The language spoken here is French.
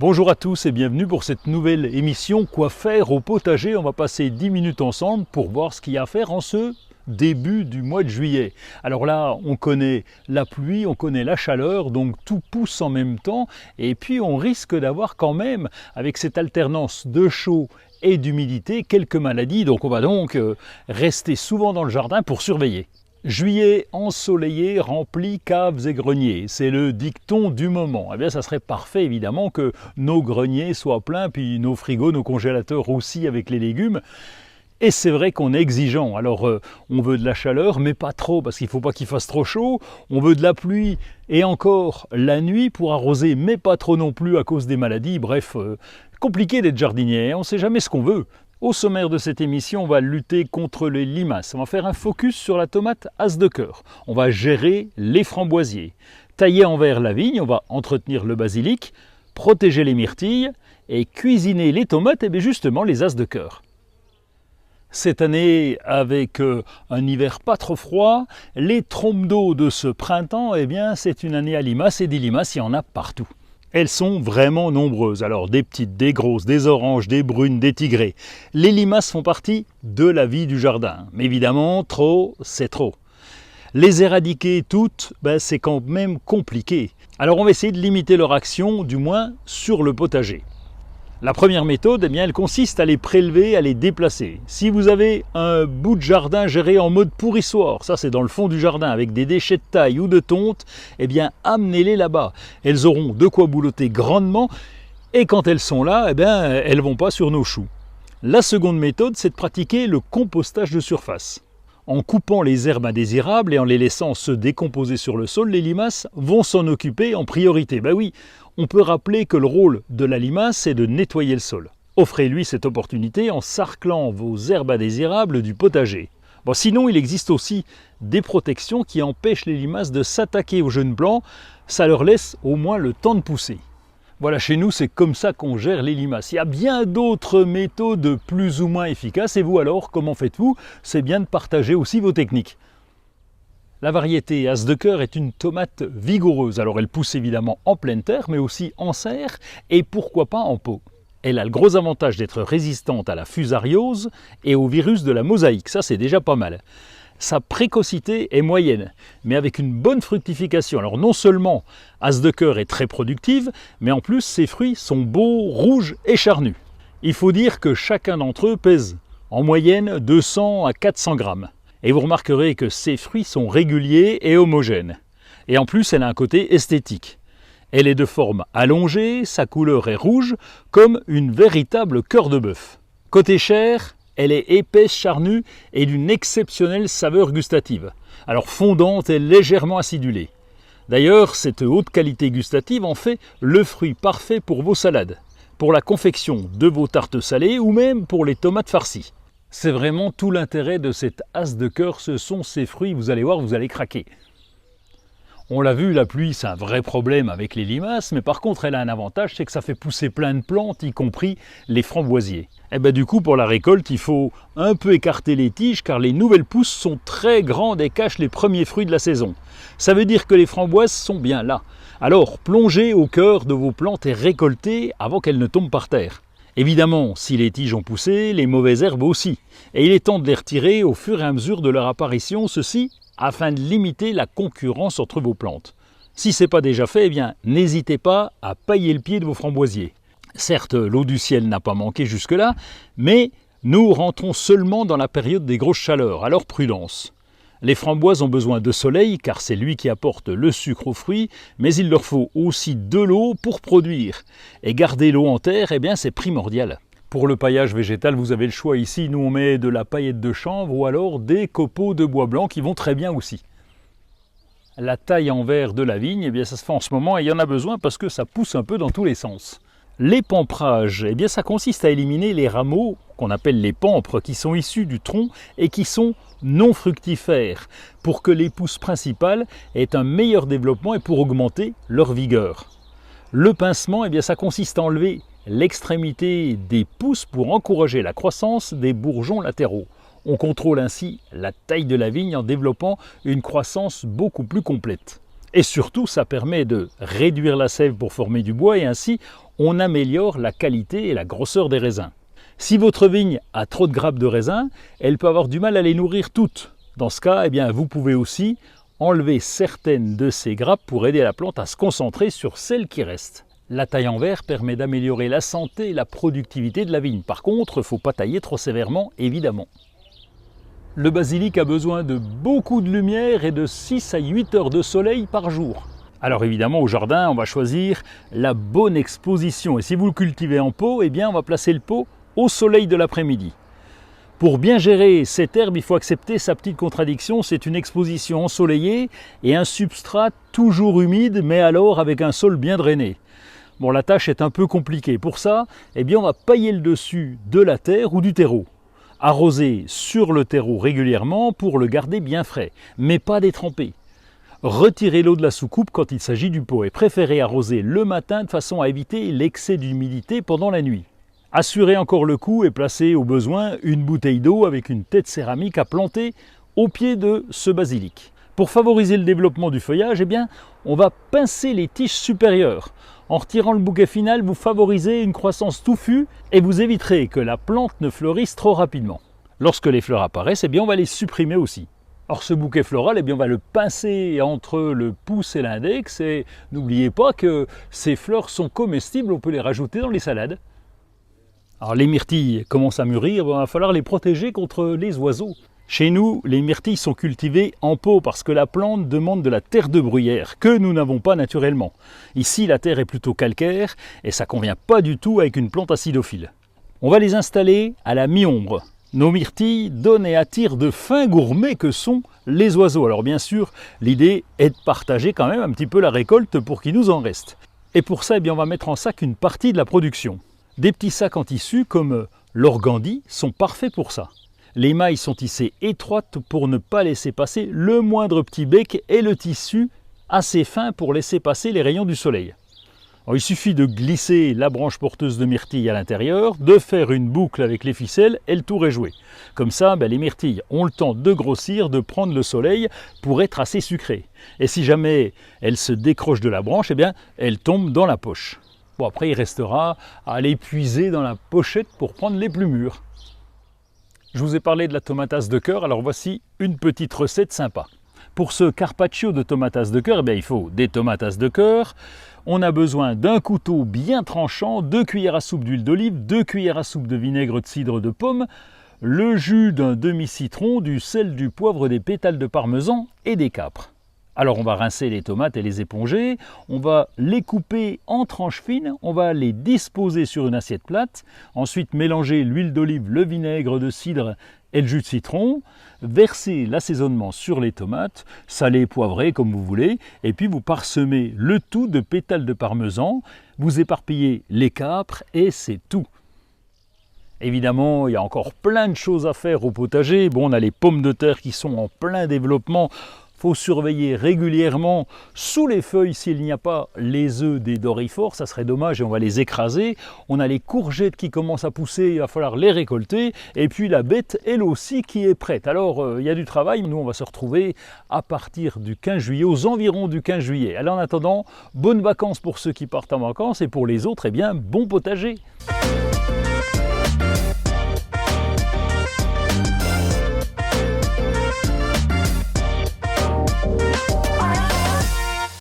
Bonjour à tous et bienvenue pour cette nouvelle émission Quoi faire au potager. On va passer 10 minutes ensemble pour voir ce qu'il y a à faire en ce début du mois de juillet. Alors là, on connaît la pluie, on connaît la chaleur, donc tout pousse en même temps. Et puis on risque d'avoir quand même, avec cette alternance de chaud et d'humidité, quelques maladies. Donc on va donc rester souvent dans le jardin pour surveiller. Juillet ensoleillé, rempli caves et greniers, c'est le dicton du moment. Eh bien, ça serait parfait évidemment que nos greniers soient pleins, puis nos frigos, nos congélateurs aussi avec les légumes. Et c'est vrai qu'on est exigeant. Alors, on veut de la chaleur, mais pas trop, parce qu'il ne faut pas qu'il fasse trop chaud. On veut de la pluie et encore la nuit pour arroser, mais pas trop non plus à cause des maladies. Bref, compliqué d'être jardinier, on ne sait jamais ce qu'on veut. Au sommaire de cette émission, on va lutter contre les limaces. On va faire un focus sur la tomate as de cœur. On va gérer les framboisiers. Tailler en verre la vigne, on va entretenir le basilic, protéger les myrtilles et cuisiner les tomates, et bien justement les as de cœur. Cette année, avec un hiver pas trop froid, les trompes d'eau de ce printemps, eh bien c'est une année à limaces, et des limaces, il y en a partout. Elles sont vraiment nombreuses, alors des petites, des grosses, des oranges, des brunes, des tigrées. Les limaces font partie de la vie du jardin, mais évidemment, trop, c'est trop. Les éradiquer toutes, c'est quand même compliqué. Alors on va essayer de limiter leur action, du moins sur le potager. La première méthode, elle consiste à les prélever, à les déplacer. Si vous avez un bout de jardin géré en mode pourrissoir, ça c'est dans le fond du jardin avec des déchets de taille ou de tonte, amenez-les là-bas. Elles auront de quoi boulotter grandement et quand elles sont là, elles ne vont pas sur nos choux. La seconde méthode, c'est de pratiquer le compostage de surface. En coupant les herbes indésirables et en les laissant se décomposer sur le sol, les limaces vont s'en occuper en priorité. Oui, on peut rappeler que le rôle de la limace, c'est de nettoyer le sol. Offrez-lui cette opportunité en sarclant vos herbes indésirables du potager. Sinon, il existe aussi des protections qui empêchent les limaces de s'attaquer aux jeunes plants. Ça leur laisse au moins le temps de pousser. Voilà, chez nous, c'est comme ça qu'on gère les limaces. Il y a bien d'autres méthodes plus ou moins efficaces. Et vous alors, comment faites-vous? C'est bien de partager aussi vos techniques. La variété as de cœur est une tomate vigoureuse. Alors elle pousse évidemment en pleine terre, mais aussi en serre et pourquoi pas en pot. Elle a le gros avantage d'être résistante à la fusariose et au virus de la mosaïque. Ça, c'est déjà pas mal. Sa précocité est moyenne, mais avec une bonne fructification. Alors non seulement as de cœur est très productive, mais en plus ses fruits sont beaux, rouges et charnus. Il faut dire que chacun d'entre eux pèse en moyenne 200 à 400 grammes. Et vous remarquerez que ces fruits sont réguliers et homogènes. Et en plus, elle a un côté esthétique. Elle est de forme allongée, sa couleur est rouge, comme une véritable cœur de bœuf. Côté chair, elle est épaisse, charnue et d'une exceptionnelle saveur gustative. Alors fondante et légèrement acidulée. D'ailleurs, cette haute qualité gustative en fait le fruit parfait pour vos salades, pour la confection de vos tartes salées ou même pour les tomates farcies. C'est vraiment tout l'intérêt de cette as de cœur, ce sont ces fruits, vous allez voir, vous allez craquer. On l'a vu, la pluie, c'est un vrai problème avec les limaces, mais par contre, elle a un avantage, c'est que ça fait pousser plein de plantes, y compris les framboisiers. Du coup, pour la récolte, il faut un peu écarter les tiges, car les nouvelles pousses sont très grandes et cachent les premiers fruits de la saison. Ça veut dire que les framboises sont bien là. Alors, plongez au cœur de vos plantes et récoltez avant qu'elles ne tombent par terre. Évidemment, si les tiges ont poussé, les mauvaises herbes aussi. Et il est temps de les retirer au fur et à mesure de leur apparition, ceci afin de limiter la concurrence entre vos plantes. Si ce n'est pas déjà fait, n'hésitez pas à pailler le pied de vos framboisiers. Certes, l'eau du ciel n'a pas manqué jusque-là, mais nous rentrons seulement dans la période des grosses chaleurs, alors prudence. Les framboises ont besoin de soleil car c'est lui qui apporte le sucre aux fruits, mais il leur faut aussi de l'eau pour produire. Et garder l'eau en terre, c'est primordial. Pour le paillage végétal, vous avez le choix ici. Nous, on met de la paillette de chanvre ou alors des copeaux de bois blanc qui vont très bien aussi. La taille en verre de la vigne, ça se fait en ce moment et il y en a besoin parce que ça pousse un peu dans tous les sens. L'épanprage, ça consiste à éliminer les rameaux qu'on appelle les pampres qui sont issus du tronc et qui sont non fructifères pour que les pousses principales aient un meilleur développement et pour augmenter leur vigueur. Le pincement, ça consiste à enlever l'extrémité des pousses pour encourager la croissance des bourgeons latéraux. On contrôle ainsi la taille de la vigne en développant une croissance beaucoup plus complète. Et surtout, ça permet de réduire la sève pour former du bois et ainsi on améliore la qualité et la grosseur des raisins. Si votre vigne a trop de grappes de raisins, elle peut avoir du mal à les nourrir toutes. Dans ce cas, eh bien, vous pouvez aussi enlever certaines de ces grappes pour aider la plante à se concentrer sur celles qui restent. La taille en verre permet d'améliorer la santé et la productivité de la vigne. Par contre, il ne faut pas tailler trop sévèrement, évidemment. Le basilic a besoin de beaucoup de lumière et de 6 à 8 heures de soleil par jour. Alors évidemment, au jardin, on va choisir la bonne exposition. Et si vous le cultivez en pot, eh bien, on va placer le pot au soleil de l'après-midi. Pour bien gérer cette herbe, il faut accepter sa petite contradiction, c'est une exposition ensoleillée et un substrat toujours humide, mais alors avec un sol bien drainé. Bon, la tâche est un peu compliquée. Pour ça, eh bien, on va pailler le dessus de la terre ou du terreau. Arroser sur le terreau régulièrement pour le garder bien frais, mais pas détremper. Retirez l'eau de la soucoupe quand il s'agit du pot et préférez arroser le matin de façon à éviter l'excès d'humidité pendant la nuit. Assurez encore le coup et placez au besoin une bouteille d'eau avec une tête céramique à planter au pied de ce basilic. Pour favoriser le développement du feuillage, eh bien, on va pincer les tiges supérieures. En retirant le bouquet final, vous favorisez une croissance touffue et vous éviterez que la plante ne fleurisse trop rapidement. Lorsque les fleurs apparaissent, eh bien, on va les supprimer aussi. Or ce bouquet floral, eh bien, on va le pincer entre le pouce et l'index et n'oubliez pas que ces fleurs sont comestibles, on peut les rajouter dans les salades. Alors les myrtilles commencent à mûrir, il va falloir les protéger contre les oiseaux. Chez nous, les myrtilles sont cultivées en pot parce que la plante demande de la terre de bruyère que nous n'avons pas naturellement. Ici, la terre est plutôt calcaire et ça ne convient pas du tout avec une plante acidophile. On va les installer à la mi-ombre. Nos myrtilles donnent et attirent de fins gourmets que sont les oiseaux. Alors bien sûr, l'idée est de partager quand même un petit peu la récolte pour qu'il nous en reste. Et pour ça, eh bien, on va mettre en sac une partie de la production. Des petits sacs en tissu comme l'organdi sont parfaits pour ça. Les mailles sont tissées étroites pour ne pas laisser passer le moindre petit bec et le tissu assez fin pour laisser passer les rayons du soleil. Alors, il suffit de glisser la branche porteuse de myrtille à l'intérieur, de faire une boucle avec les ficelles et le tour est joué. Comme ça, les myrtilles ont le temps de grossir, de prendre le soleil pour être assez sucrées. Et si jamais elles se décrochent de la branche, eh bien, elles tombent dans la poche. Bon, après, il restera à aller puiser dans la pochette pour prendre les plus mûres. Je vous ai parlé de la tomatasse de cœur, alors voici une petite recette sympa. Pour ce carpaccio de tomatasse de cœur, eh bien, il faut des tomatas de cœur. On a besoin d'un couteau bien tranchant, 2 cuillères à soupe d'huile d'olive, 2 cuillères à soupe de vinaigre de cidre de pomme, le jus d'un demi-citron, du sel, du poivre, des pétales de parmesan et des capres. Alors on va rincer les tomates et les éponger, on va les couper en tranches fines, on va les disposer sur une assiette plate, ensuite mélanger l'huile d'olive, le vinaigre de cidre et le jus de citron, verser l'assaisonnement sur les tomates, salé, poivré comme vous voulez, et puis vous parsemez le tout de pétales de parmesan, vous éparpillez les capres et c'est tout. Évidemment, il y a encore plein de choses à faire au potager. Bon, on a les pommes de terre qui sont en plein développement. Il faut surveiller régulièrement sous les feuilles s'il n'y a pas les œufs des doryphores, ça serait dommage et on va les écraser. On a les courgettes qui commencent à pousser, il va falloir les récolter. Et puis la bête, elle aussi, qui est prête. Alors, il y a du travail, nous on va se retrouver à partir du 15 juillet, aux environs du 15 juillet. Alors en attendant, bonnes vacances pour ceux qui partent en vacances et pour les autres, eh bien, bon potager.